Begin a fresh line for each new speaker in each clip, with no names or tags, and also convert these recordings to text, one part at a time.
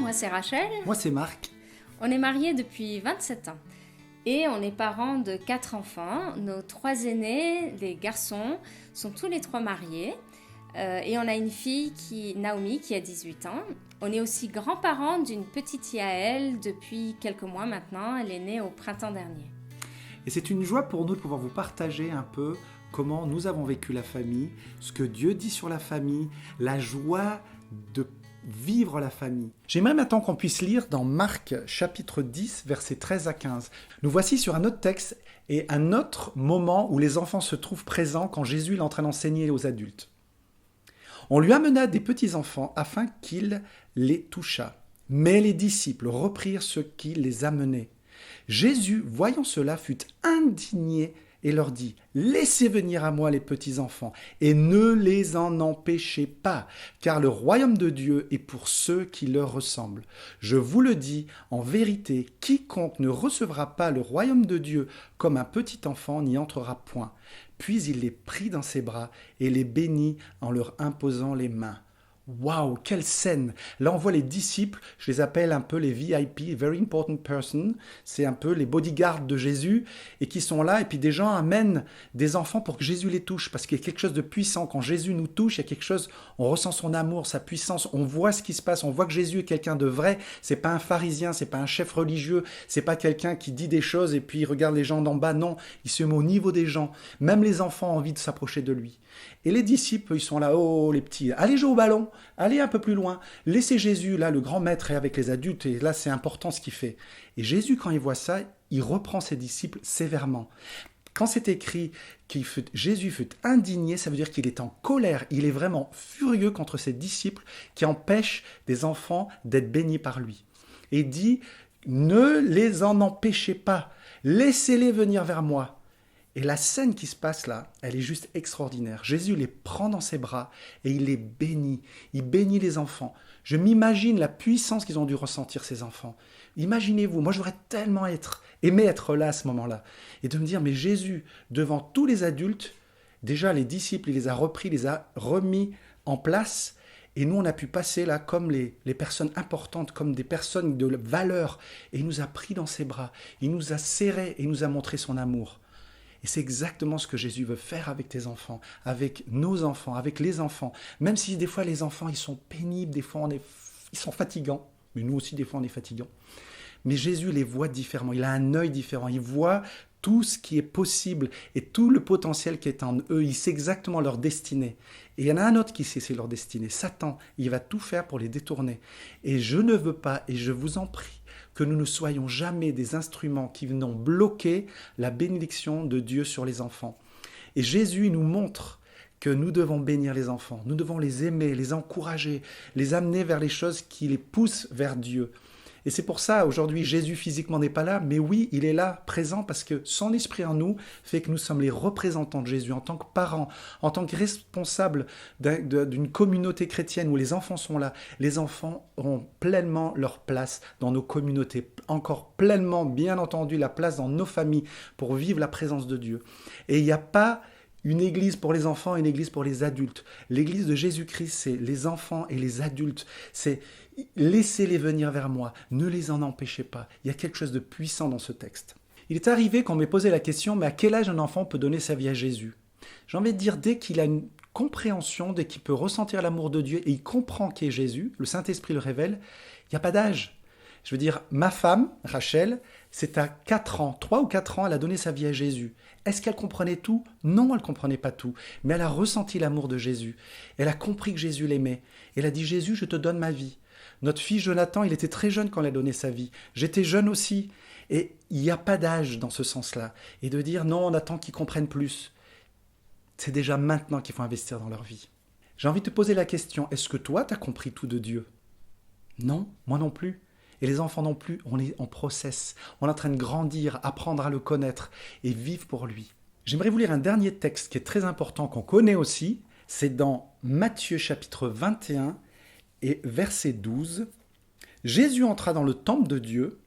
moi c'est Rachel.
Moi, c'est Marc.
On est mariés depuis 27 ans. Et on est parents de 4 enfants. Nos 3 aînés, les garçons, sont tous les 3 mariés. Et on a une fille, Naomi, qui a 18 ans. On est aussi grands-parents d'une petite Yael depuis quelques mois maintenant. Elle est née au printemps dernier.
Et c'est une joie pour nous de pouvoir vous partager un peu comment nous avons vécu la famille, ce que Dieu dit sur la famille, la joie de vivre la famille. J'aimerais maintenant qu'on puisse lire dans Marc chapitre 10, versets 13 à 15. Nous voici sur un autre texte et un autre moment où les enfants se trouvent présents quand Jésus est en train d'enseigner aux adultes. On lui amena des petits-enfants afin qu'il les touchât. Mais les disciples reprirent ceux qui les amenaient. Jésus, voyant cela, fut indigné et leur dit « Laissez venir à moi les petits-enfants, et ne les en empêchez pas, car le royaume de Dieu est pour ceux qui leur ressemblent. Je vous le dis, en vérité, quiconque ne recevra pas le royaume de Dieu comme un petit enfant n'y entrera point. » Puis il les prit dans ses bras et les bénit en leur imposant les mains. Waouh, quelle scène! Là, on voit les disciples, je les appelle un peu les VIP, Very Important Person, c'est un peu les bodyguards de Jésus, et qui sont là, et puis des gens amènent des enfants pour que Jésus les touche, parce qu'il y a quelque chose de puissant. Quand Jésus nous touche, il y a quelque chose, on ressent son amour, sa puissance, on voit ce qui se passe, on voit que Jésus est quelqu'un de vrai, c'est pas un pharisien, c'est pas un chef religieux, c'est pas quelqu'un qui dit des choses et puis il regarde les gens d'en bas, non, il se met au niveau des gens. Même les enfants ont envie de s'approcher de lui. Et les disciples, ils sont là, oh les petits, allez jouer au ballon, allez un peu plus loin, laissez Jésus, là le grand maître est avec les adultes, et là c'est important ce qu'il fait. Et Jésus, quand il voit ça, il reprend ses disciples sévèrement. Quand c'est écrit que Jésus fut indigné, ça veut dire qu'il est en colère, il est vraiment furieux contre ses disciples qui empêchent des enfants d'être bénis par lui. Et il dit, ne les en empêchez pas, laissez-les venir vers moi. Et la scène qui se passe là, elle est juste extraordinaire. Jésus les prend dans ses bras et il les bénit. Il bénit les enfants. Je m'imagine la puissance qu'ils ont dû ressentir, ces enfants. Imaginez-vous, moi j'aurais tellement aimé être là à ce moment-là. Et de me dire, mais Jésus, devant tous les adultes, déjà les disciples, il les a repris, les a remis en place. Et nous, on a pu passer là comme les personnes importantes, comme des personnes de valeur. Et il nous a pris dans ses bras. Il nous a serrés et il nous a montré son amour. Et c'est exactement ce que Jésus veut faire avec tes enfants, avec nos enfants, avec les enfants. Même si des fois les enfants, ils sont pénibles, des fois ils sont fatigants. Mais nous aussi, des fois, on est fatigants. Mais Jésus les voit différemment. Il a un œil différent. Il voit tout ce qui est possible et tout le potentiel qui est en eux. Il sait exactement leur destinée. Et il y en a un autre qui sait c'est leur destinée. Satan, il va tout faire pour les détourner. Et je ne veux pas, et je vous en prie, que nous ne soyons jamais des instruments qui venons bloquer la bénédiction de Dieu sur les enfants. Et Jésus nous montre que nous devons bénir les enfants, nous devons les aimer, les encourager, les amener vers les choses qui les poussent vers Dieu. Et c'est pour ça, aujourd'hui, Jésus physiquement n'est pas là, mais oui, il est là, présent, parce que son esprit en nous fait que nous sommes les représentants de Jésus en tant que parents, en tant que responsables d'une communauté chrétienne où les enfants sont là. Les enfants auront pleinement leur place dans nos communautés, encore pleinement, bien entendu, la place dans nos familles pour vivre la présence de Dieu. Et il n'y a pas une église pour les enfants et une église pour les adultes. L'église de Jésus-Christ, c'est les enfants et les adultes. C'est laissez-les venir vers moi, ne les en empêchez pas. Il y a quelque chose de puissant dans ce texte. Il est arrivé qu'on m'ait posé la question, mais à quel âge un enfant peut donner sa vie à Jésus ? J'ai envie de dire, dès qu'il a une compréhension, dès qu'il peut ressentir l'amour de Dieu et il comprend qui est Jésus, le Saint-Esprit le révèle, il n'y a pas d'âge. Je veux dire, ma femme, Rachel, c'est à 4 ans, 3 ou 4 ans, elle a donné sa vie à Jésus. Est-ce qu'elle comprenait tout ? Non, elle ne comprenait pas tout. Mais elle a ressenti l'amour de Jésus. Elle a compris que Jésus l'aimait. Elle a dit, Jésus, je te donne ma vie. Notre fils Jonathan, il était très jeune quand il a donné sa vie. J'étais jeune aussi. Et il n'y a pas d'âge dans ce sens-là. Et de dire, non, on attend qu'ils comprennent plus. C'est déjà maintenant qu'il faut investir dans leur vie. J'ai envie de te poser la question, est-ce que toi, tu as compris tout de Dieu ? Non, moi non plus. Et les enfants non plus, on est en process. On est en train de grandir, apprendre à le connaître et vivre pour lui. J'aimerais vous lire un dernier texte qui est très important, qu'on connaît aussi. C'est dans Matthieu chapitre 21 et verset 12. Jésus entra dans le temple de Dieu.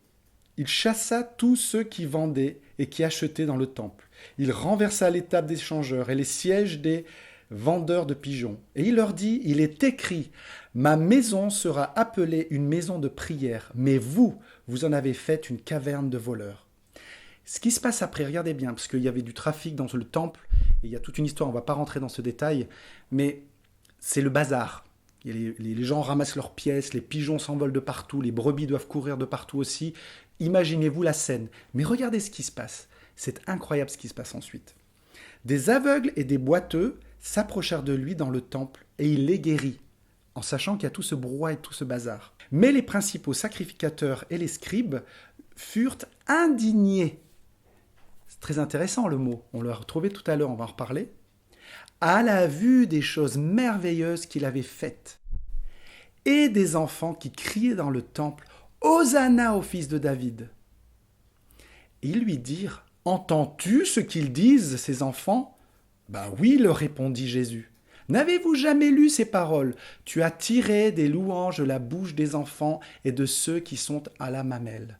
Il chassa tous ceux qui vendaient et qui achetaient dans le temple. Il renversa les tables des changeurs et les sièges des vendeurs de pigeons. Et il leur dit, il est écrit, ma maison sera appelée une maison de prière, mais vous en avez fait une caverne de voleurs. Ce qui se passe après, regardez bien, parce qu'il y avait du trafic dans le temple, et il y a toute une histoire, on ne va pas rentrer dans ce détail, mais c'est le bazar. Les gens ramassent leurs pièces, les pigeons s'envolent de partout, les brebis doivent courir de partout aussi. Imaginez-vous la scène. Mais regardez ce qui se passe. C'est incroyable ce qui se passe ensuite. Des aveugles et des boiteux s'approchèrent de lui dans le temple, et il les guérit, en sachant qu'il y a tout ce brouhaha et tout ce bazar. Mais les principaux sacrificateurs et les scribes furent indignés. C'est très intéressant le mot, on l'a retrouvé tout à l'heure, on va en reparler. À la vue des choses merveilleuses qu'il avait faites, et des enfants qui criaient dans le temple, « Hosanna au fils de David !» Ils lui dirent, « Entends-tu ce qu'ils disent, ces enfants ?» Ben oui, leur répondit Jésus. « N'avez-vous jamais lu ces paroles ? Tu as tiré des louanges de la bouche des enfants et de ceux qui sont à la mamelle. »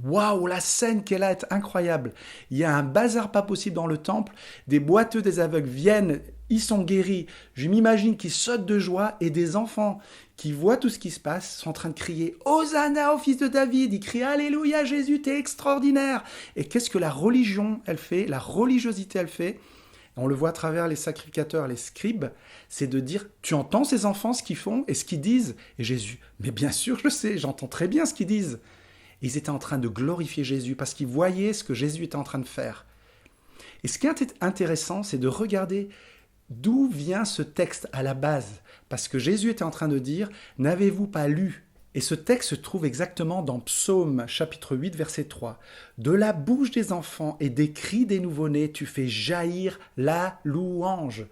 Waouh, la scène qu'elle a est incroyable. Il y a un bazar pas possible dans le temple. Des boiteux, des aveugles viennent, ils sont guéris. Je m'imagine qu'ils sautent de joie et des enfants qui voient tout ce qui se passe sont en train de crier « Hosanna au fils de David !» Ils crient « Alléluia Jésus, t'es extraordinaire !» Et qu'est-ce que la religion, elle fait ? La religiosité, elle fait ? On le voit à travers les sacrificateurs, les scribes, c'est de dire « Tu entends ces enfants, ce qu'ils font et ce qu'ils disent ?» Et Jésus « Mais bien sûr, je sais, j'entends très bien ce qu'ils disent. » Ils étaient en train de glorifier Jésus parce qu'ils voyaient ce que Jésus était en train de faire. Et ce qui est intéressant, c'est de regarder d'où vient ce texte à la base. Parce que Jésus était en train de dire « N'avez-vous pas lu ?» Et ce texte se trouve exactement dans Psaume chapitre 8, verset 3. « De la bouche des enfants et des cris des nouveau-nés, tu fais jaillir la louange. »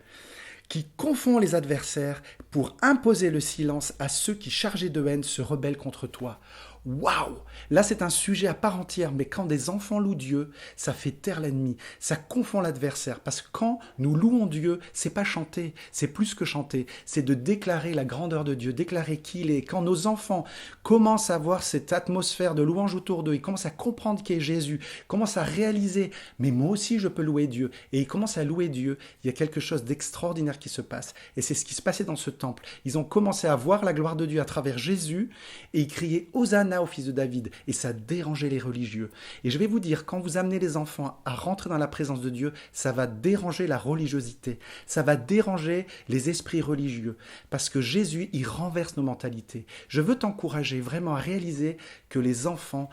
Qui confond les adversaires pour imposer le silence à ceux qui, chargés de haine, se rebellent contre toi. Waouh! Là, c'est un sujet à part entière, mais quand des enfants louent Dieu, ça fait taire l'ennemi, ça confond l'adversaire. Parce que quand nous louons Dieu, c'est pas chanter, c'est plus que chanter, c'est de déclarer la grandeur de Dieu, déclarer qui il est. Quand nos enfants commencent à avoir cette atmosphère de louange autour d'eux, ils commencent à comprendre qui est Jésus, commencent à réaliser, mais moi aussi je peux louer Dieu, et ils commencent à louer Dieu, il y a quelque chose d'extraordinaire qui se passe. Et c'est ce qui se passait dans ce temple. Ils ont commencé à voir la gloire de Dieu à travers Jésus, et ils criaient « Hosanna au fils de David !» Et ça dérangeait les religieux. Et je vais vous dire, quand vous amenez les enfants à rentrer dans la présence de Dieu, ça va déranger la religiosité, ça va déranger les esprits religieux, parce que Jésus, il renverse nos mentalités. Je veux t'encourager vraiment à réaliser que les enfants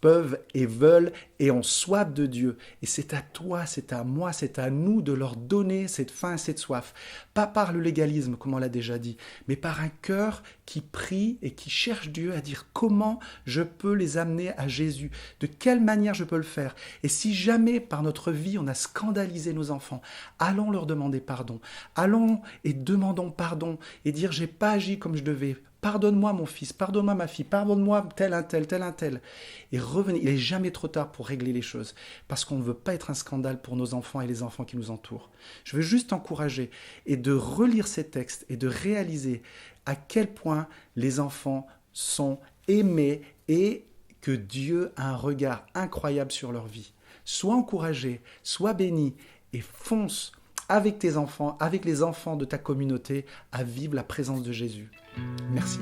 peuvent et veulent et ont soif de Dieu. Et c'est à toi, c'est à moi, c'est à nous de leur donner cette faim et cette soif. Pas par le légalisme, comme on l'a déjà dit, mais par un cœur qui prie et qui cherche Dieu à dire comment je peux les amener à Jésus, de quelle manière je peux le faire. Et si jamais par notre vie on a scandalisé nos enfants, allons leur demander pardon. Allons et demandons pardon et dire j'ai pas agi comme je devais. Pardonne-moi mon fils, pardonne-moi ma fille, pardonne-moi tel un tel, tel un tel. Et revenez, il n'est jamais trop tard pour régler les choses, parce qu'on ne veut pas être un scandale pour nos enfants et les enfants qui nous entourent. Je veux juste t'encourager et de relire ces textes et de réaliser à quel point les enfants sont aimés et que Dieu a un regard incroyable sur leur vie. Sois encouragé, sois béni et fonce avec tes enfants, avec les enfants de ta communauté, à vivre la présence de Jésus. Merci.